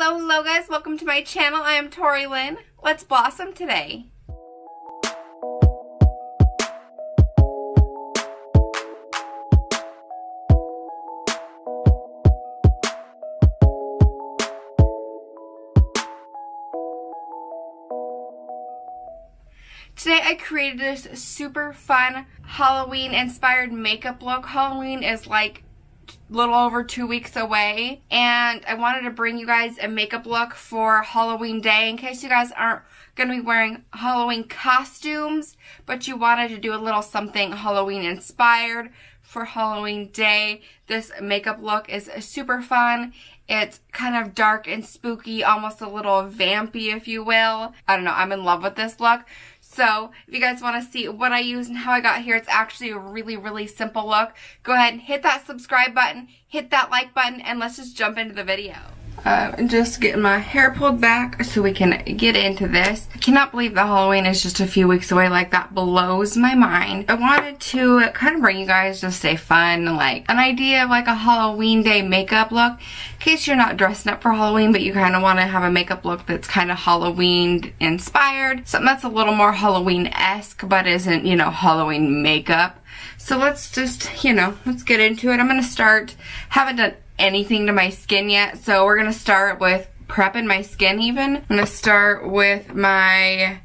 Hello guys, welcome to my channel. I am Tori Lynn. Let's blossom today. Today I created this super fun Halloween inspired makeup look. Halloween is like a little over 2 weeks away, and I wanted to bring you guys a makeup look for Halloween day in case you guys aren't going to be wearing Halloween costumes, but you wanted to do a little something Halloween inspired for Halloween day. This makeup look is super fun. It's kind of dark and spooky, almost a little vampy, if you will. I don't know, I'm in love with this look. So if you guys want to see what I use and how I got here, it's actually a really simple look. Go ahead and hit that subscribe button, hit that like button, and let's just jump into the video. Just getting my hair pulled back so we can get into this. I cannot believe that Halloween is just a few weeks away. Like, that blows my mind. I wanted to kind of bring you guys just a fun, like, an idea of like a Halloween day makeup look. In case you're not dressing up for Halloween, but you kind of want to have a makeup look that's kind of Halloween inspired. Something that's a little more Halloween-esque, but isn't, you know, Halloween makeup. So let's just, you know, let's get into it. I'm going to start, haven't done anything to my skin yet, so we're gonna start with prepping my skin even. I'm gonna start with my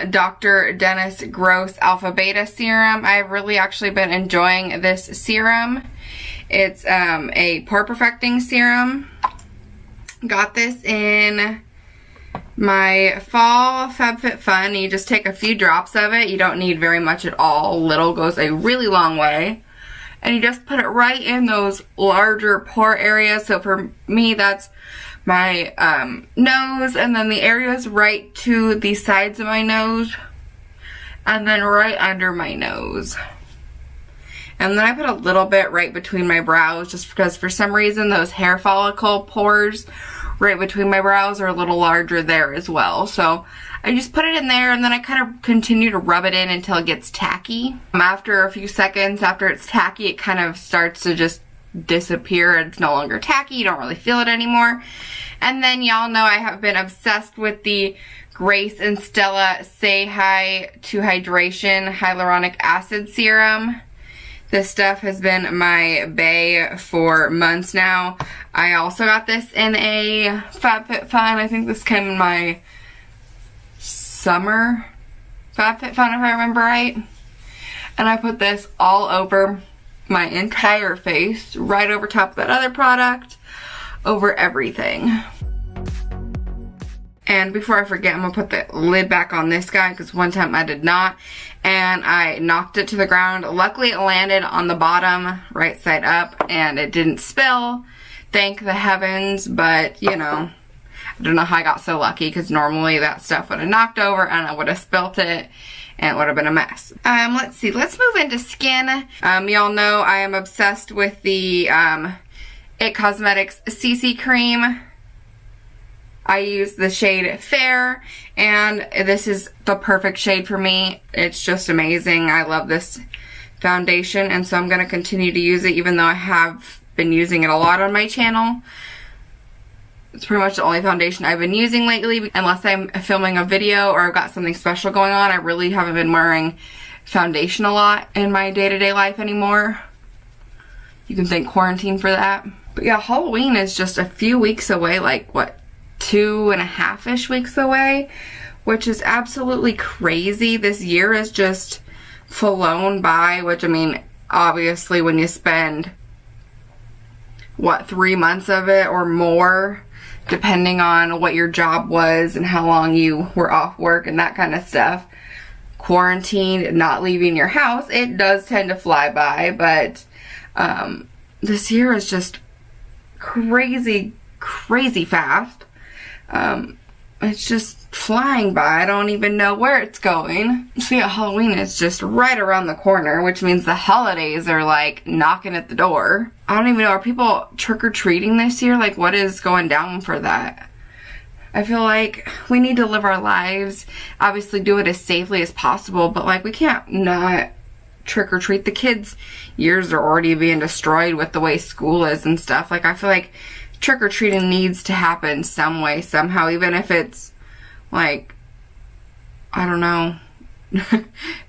Dr. Dennis Gross Alpha Beta Serum. I've really actually been enjoying this serum. It's a pore perfecting serum. Got this in my fall FabFitFun. You just take a few drops of it. You don't need very much at all. Little goes a really long way. And you just put it right in those larger pore areas. So for me, that's my nose, and then the areas right to the sides of my nose, and then right under my nose. And then I put a little bit right between my brows, just because for some reason those hair follicle pores right between my brows are a little larger there as well. So I just put it in there, and then I kind of continue to rub it in until it gets tacky. After a few seconds, after it's tacky, it kind of starts to just disappear. It's no longer tacky. You don't really feel it anymore. And then y'all know I have been obsessed with the Grace and Stella Say Hi to Hydration Hyaluronic Acid Serum. This stuff has been my bae for months now. I also got this in a FabFitFun. I think this came in my summer FabFitFun, if I remember right. And I put this all over my entire face, right over top of that other product, over everything. And before I forget, I'm gonna put the lid back on this guy, because one time I did not, and I knocked it to the ground. Luckily it landed on the bottom, right side up, and it didn't spill. Thank the heavens, but you know, I don't know how I got so lucky, because normally that stuff would have knocked over and I would have spilt it and it would have been a mess. Let's see, let's move into skin. Y'all know I am obsessed with the It Cosmetics CC Cream. I use the shade Fair, and this is the perfect shade for me. It's just amazing. I love this foundation, and so I'm going to continue to use it, even though I have been using it a lot on my channel. It's pretty much the only foundation I've been using lately, unless I'm filming a video or I've got something special going on. I really haven't been wearing foundation a lot in my day-to-day life anymore. You can thank quarantine for that. But yeah, Halloween is just a few weeks away, like what, 2.5-ish weeks away, which is absolutely crazy. This year is just flown by, which I mean, obviously when you spend, what, 3 months of it or more, depending on what your job was and how long you were off work and that kind of stuff, quarantined, not leaving your house, it does tend to fly by. But this year is just crazy fast. It's just flying by. I don't even know where it's going. So yeah, Halloween is just right around the corner, which means the holidays are like knocking at the door. I don't even know, are people trick-or-treating this year? Like, what is going down for that? I feel like we need to live our lives, obviously do it as safely as possible, but like we can't not trick-or-treat. The kids' years are already being destroyed with the way school is and stuff. Like, I feel like trick-or-treating needs to happen some way, somehow, even if it's like, I don't know,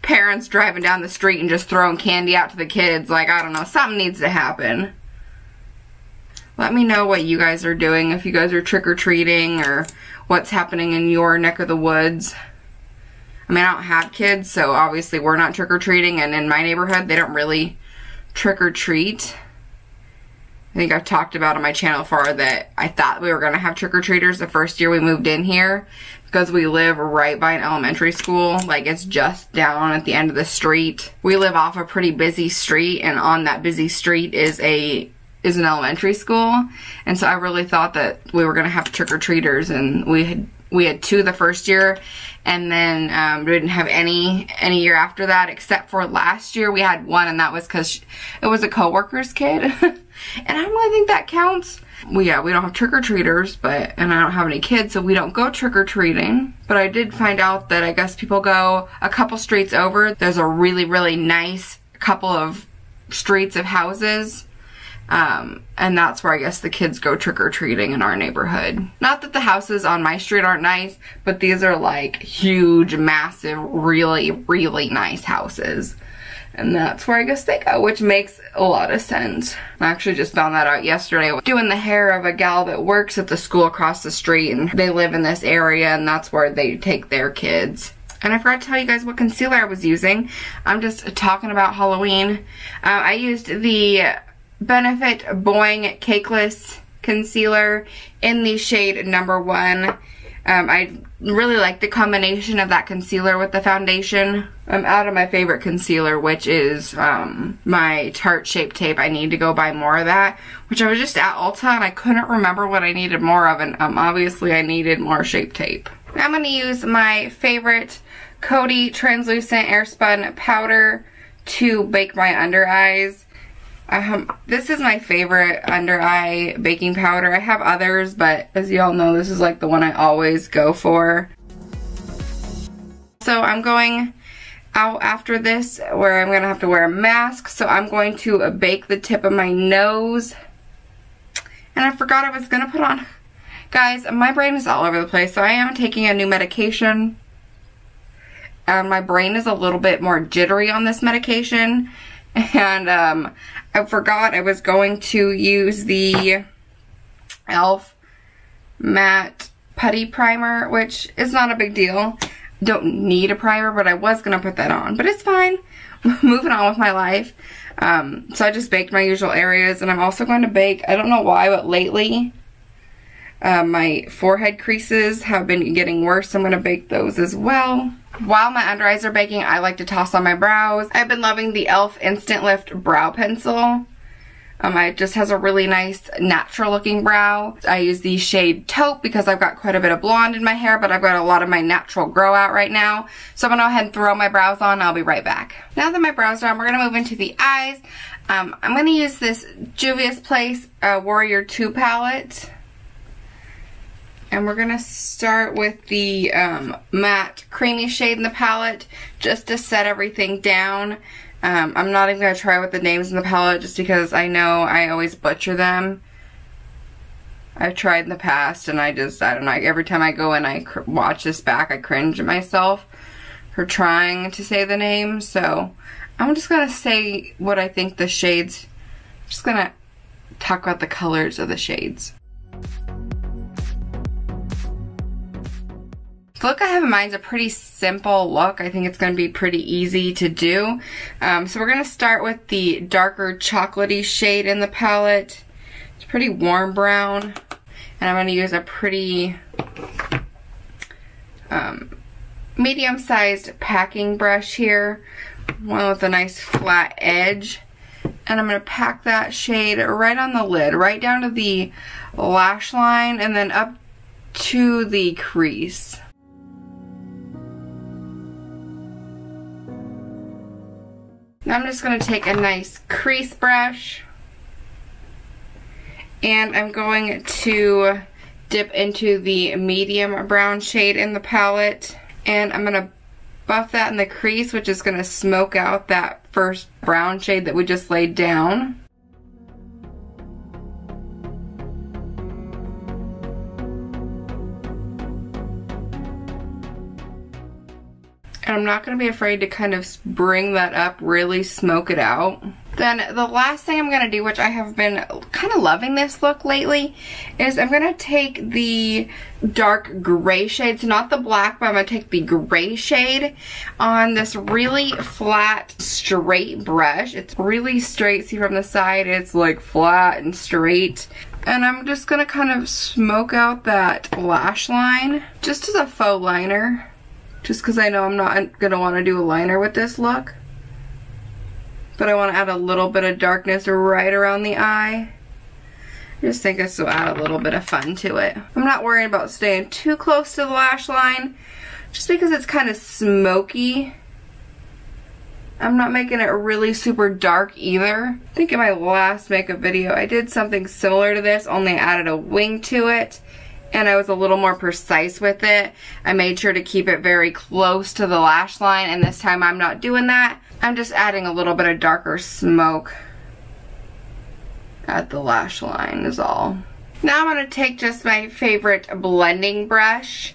parents driving down the street and just throwing candy out to the kids. Like, I don't know, something needs to happen. Let me know what you guys are doing, if you guys are trick-or-treating or what's happening in your neck of the woods. I mean, I don't have kids, so obviously we're not trick-or-treating, and in my neighborhood, they don't really trick-or-treat. I think I've talked about on my channel before that I thought we were going to have trick-or-treaters the first year we moved in here because we live right by an elementary school. Like, it's just down at the end of the street. We live off a pretty busy street, and on that busy street is an elementary school. And so I really thought that we were going to have trick-or-treaters, and we had 2 the first year, and then we didn't have any year after that, except for last year we had 1, and that was because it was a coworker's kid. And I don't really think that counts. Well, yeah, we don't have trick-or-treaters, and I don't have any kids, so we don't go trick-or-treating. But I did find out that I guess people go a couple streets over. There's a really, really nice couple of streets of houses. And that's where I guess the kids go trick-or-treating in our neighborhood. Not that the houses on my street aren't nice, but these are like huge, massive, really, really nice houses. And that's where I guess they go, which makes a lot of sense. I actually just found that out yesterday. Doing the hair of a gal that works at the school across the street, and they live in this area, and that's where they take their kids. And I forgot to tell you guys what concealer I was using. I'm just talking about Halloween. I used the Benefit Boing Cakeless Concealer in the shade number 1. I really like the combination of that concealer with the foundation. I'm out of my favorite concealer, which is my Tarte Shape Tape. I need to go buy more of that, which I was just at Ulta and I couldn't remember what I needed more of, and obviously I needed more Shape Tape. Now I'm going to use my favorite Coty Translucent Airspun Powder to bake my under eyes. This is my favorite under eye baking powder. I have others, but as you all know, this is like the one I always go for. So I'm going out after this where I'm going to have to wear a mask. So I'm going to bake the tip of my nose. And I forgot I was going to put on. Guys, my brain is all over the place. So I am taking a new medication. My brain is a little bit more jittery on this medication. And I forgot I was going to use the e.l.f. Matte Putty Primer, which is not a big deal. Don't need a primer, but I was going to put that on. But it's fine. Moving on with my life. So I just baked my usual areas, and I'm also going to bake, I don't know why, but lately my forehead creases have been getting worse. I'm going to bake those as well. While my under eyes are baking, I like to toss on my brows. I've been loving the e.l.f. Instant Lift Brow Pencil. It just has a really nice natural looking brow. I use the shade Taupe because I've got quite a bit of blonde in my hair, but I've got a lot of my natural grow out right now. So I'm going to go ahead and throw my brows on. I'll be right back. Now that my brows are on, we're going to move into the eyes. I'm going to use this Juvia's Place Warrior 2 palette. And we're going to start with the matte creamy shade in the palette just to set everything down. I'm not even going to try with the names in the palette just because I know I always butcher them. I've tried in the past and I don't know, every time I go and I watch this back, I cringe at myself for trying to say the name. So I'm just going to say what I think the shades, I'm just going to talk about the colors of the shades. The look I have in mind is a pretty simple look. I think it's going to be pretty easy to do. So we're going to start with the darker chocolatey shade in the palette. It's pretty warm brown. And I'm going to use a pretty medium-sized packing brush here. One with a nice flat edge. And I'm going to pack that shade right on the lid, right down to the lash line and then up to the crease. Now I'm just going to take a nice crease brush and I'm going to dip into the medium brown shade in the palette and I'm going to buff that in the crease, which is going to smoke out that first brown shade that we just laid down. And I'm not going to be afraid to kind of bring that up, really smoke it out. Then the last thing I'm going to do, which I have been kind of loving this look lately, is I'm going to take the dark gray shade, so not the black, but I'm going to take the gray shade on this really flat, straight brush. It's really straight. See from the side, it's like flat and straight. And I'm just going to kind of smoke out that lash line, just as a faux liner. Just because I know I'm not going to want to do a liner with this look. But I want to add a little bit of darkness right around the eye. I just think this will add a little bit of fun to it. I'm not worried about staying too close to the lash line, just because it's kind of smoky. I'm not making it really super dark either. I think in my last makeup video I did something similar to this, only I added a wing to it. And I was a little more precise with it. I made sure to keep it very close to the lash line, and this time I'm not doing that. I'm just adding a little bit of darker smoke at the lash line is all. Now I'm going to take just my favorite blending brush,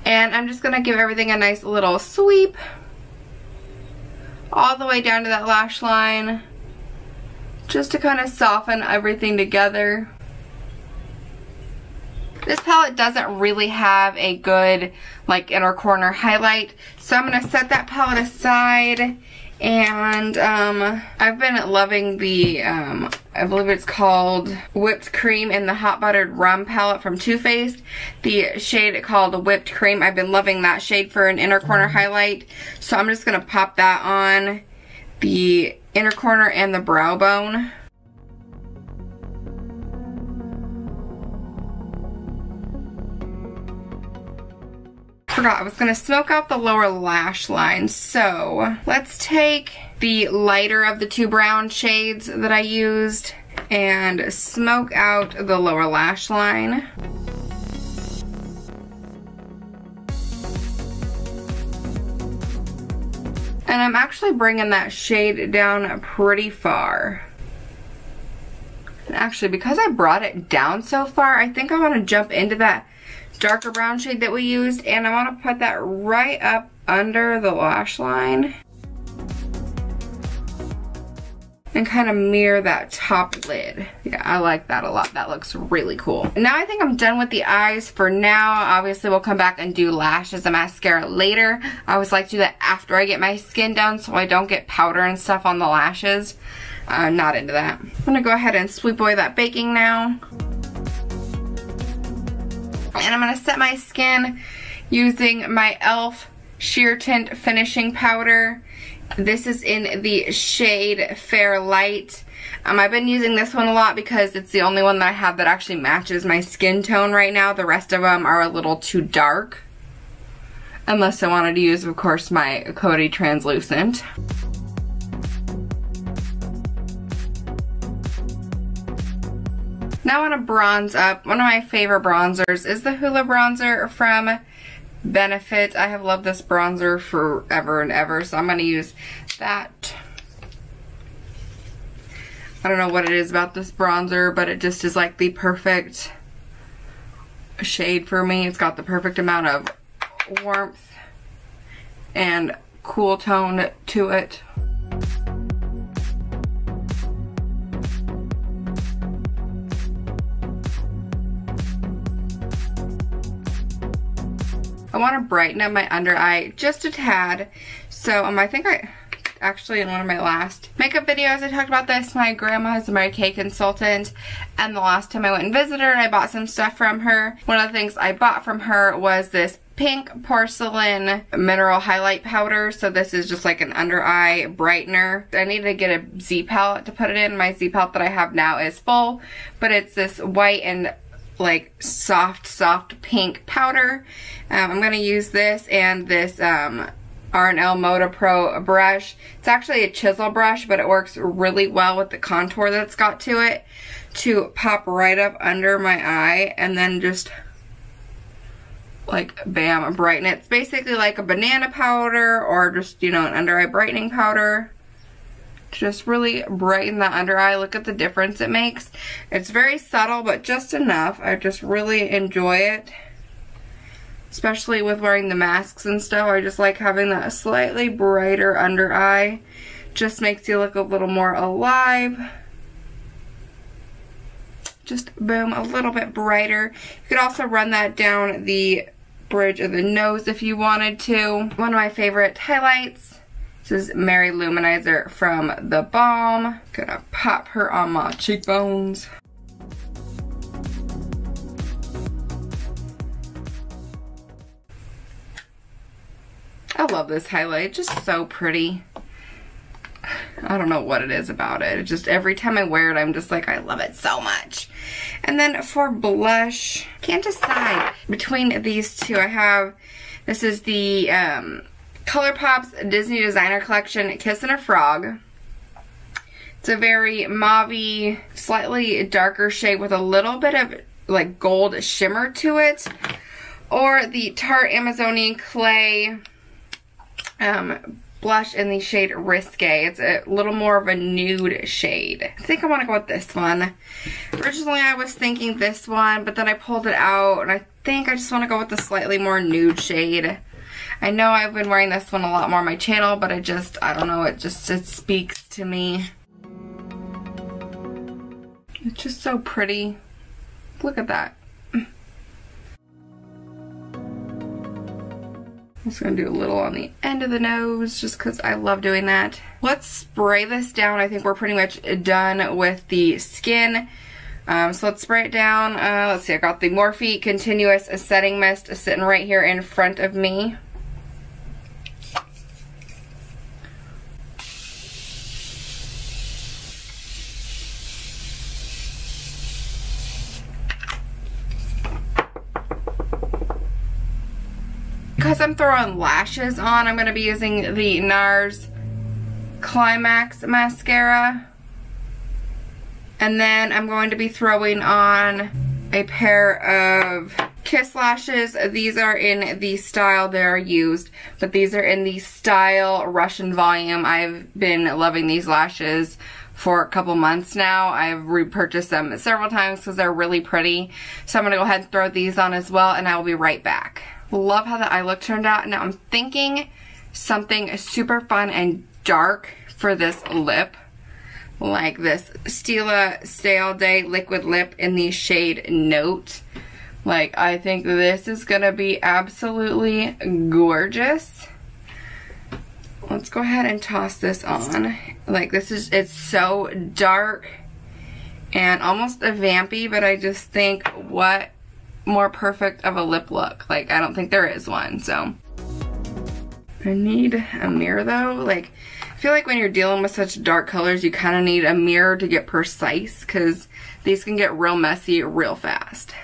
and I'm just going to give everything a nice little sweep all the way down to that lash line, just to kind of soften everything together. This palette doesn't really have a good like inner corner highlight, so I'm going to set that palette aside. And I've been loving the I believe it's called Whipped Cream in the Hot Buttered Rum palette from Too Faced. The shade called Whipped Cream. I've been loving that shade for an inner corner highlight, so I'm just going to pop that on the inner corner and the brow bone. Forgot I was going to smoke out the lower lash line, so let's take the lighter of the two brown shades that I used and smoke out the lower lash line. And I'm actually bringing that shade down pretty far. And actually, because I brought it down so far, I think I want to jump into that darker brown shade that we used, and I want to put that right up under the lash line and kind of mirror that top lid. Yeah, I like that a lot. That looks really cool. Now I think I'm done with the eyes for now. Obviously we'll come back and do lashes and mascara later. I always like to do that after I get my skin done so I don't get powder and stuff on the lashes. I'm not into that. I'm gonna go ahead and sweep away that baking now. And I'm going to set my skin using my e.l.f. Sheer Tint Finishing Powder. This is in the shade Fair Light. I've been using this one a lot because it's the only one that I have that actually matches my skin tone right now. The rest of them are a little too dark. Unless I wanted to use, of course, my Coty Translucent. Now I want to bronze up. One of my favorite bronzers is the Hoola bronzer from Benefit. I have loved this bronzer forever and ever, so I'm going to use that. I don't know what it is about this bronzer, but it just is like the perfect shade for me. It's got the perfect amount of warmth and cool tone to it. I want to brighten up my under eye just a tad. So I think actually in one of my last makeup videos I talked about this. My grandma is a Mary Kay consultant, and the last time I went and visited her and I bought some stuff from her, one of the things I bought from her was this pink porcelain mineral highlight powder. So this is just like an under eye brightener. I needed to get a Z palette to put it in. My Z palette that I have now is full, but it's this white and like soft pink powder. I'm going to use this and this R&L Moda Pro brush. It's actually a chisel brush, but it works really well with the contour that it's got to it to pop right up under my eye and then just like bam, brighten it. It's basically like a banana powder or just, you know, an under eye brightening powder. Just really brighten that under eye. Look at the difference it makes. It's very subtle, but just enough. I just really enjoy it. especially with wearing the masks and stuff. I just like having that slightly brighter under eye. Just makes you look a little more alive. Just boom, a little bit brighter. You could also run that down the bridge of the nose if you wanted to. One of my favorite highlights. This is Mary Luminizer from The Balm. Gonna pop her on my cheekbones. I love this highlight, just so pretty. I don't know what it is about it. Just every time I wear it, I'm just like, I love it so much. And then for blush, can't decide between these two. I have, this is the ColourPop's Disney Designer Collection Kiss and a Frog. It's a very mauve-y, slightly darker shade with a little bit of like gold shimmer to it. Or the Tarte Amazonian Clay blush in the shade Risque. It's a little more of a nude shade. I think I want to go with this one. Originally I was thinking this one, but then I pulled it out and I think I just want to go with the slightly more nude shade. I know I've been wearing this one a lot more on my channel, but I don't know, it speaks to me. It's just so pretty. Look at that. I'm just going to do a little on the end of the nose just because I love doing that. Let's spray this down. I think we're pretty much done with the skin. So let's spray it down. Let's see, I got the Morphe Continuous Setting Mist sitting right here in front of me. Because I'm throwing lashes on, I'm going to be using the NARS Climax Mascara. And then I'm going to be throwing on a pair of Kiss lashes. These are in the style they're used, but these are in the style Russian Volume. I've been loving these lashes for a couple months now. I've repurchased them several times because they're really pretty. So I'm going to go ahead and throw these on as well, and I will be right back. Love how the eye look turned out. Now I'm thinking something super fun and dark for this lip. Like this Stila Stay All Day Liquid Lip in the shade Note. Like, I think this is gonna be absolutely gorgeous. Let's go ahead and toss this on. Like, it's so dark and almost a vampy, but I just think what more perfect of a lip look. Like, I don't think there is one, so. I need a mirror though. Like, I feel like when you're dealing with such dark colors, you kind of need a mirror to get precise because these can get real messy real fast.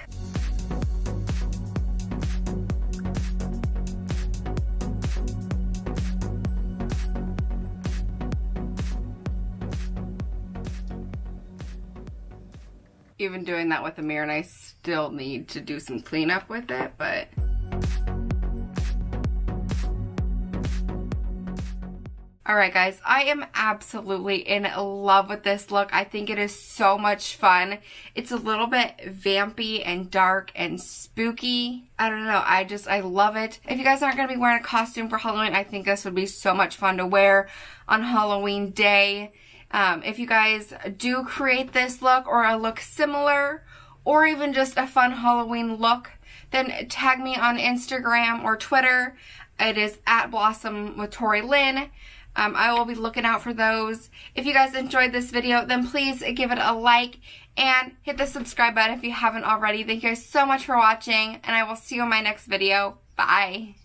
Even doing that with a mirror, and I still need to do some cleanup with it, but alright guys, I am absolutely in love with this look. I think it is so much fun. It's a little bit vampy and dark and spooky. I don't know, I love it. If you guys aren't going to be wearing a costume for Halloween, I think this would be so much fun to wear on Halloween day. If you guys do create this look or a look similar, or even just a fun Halloween look, then tag me on Instagram or Twitter. It is @Blossom with Tori Lynn. I will be looking out for those. If you guys enjoyed this video, then please give it a like and hit the subscribe button if you haven't already. Thank you guys so much for watching, and I will see you in my next video. Bye.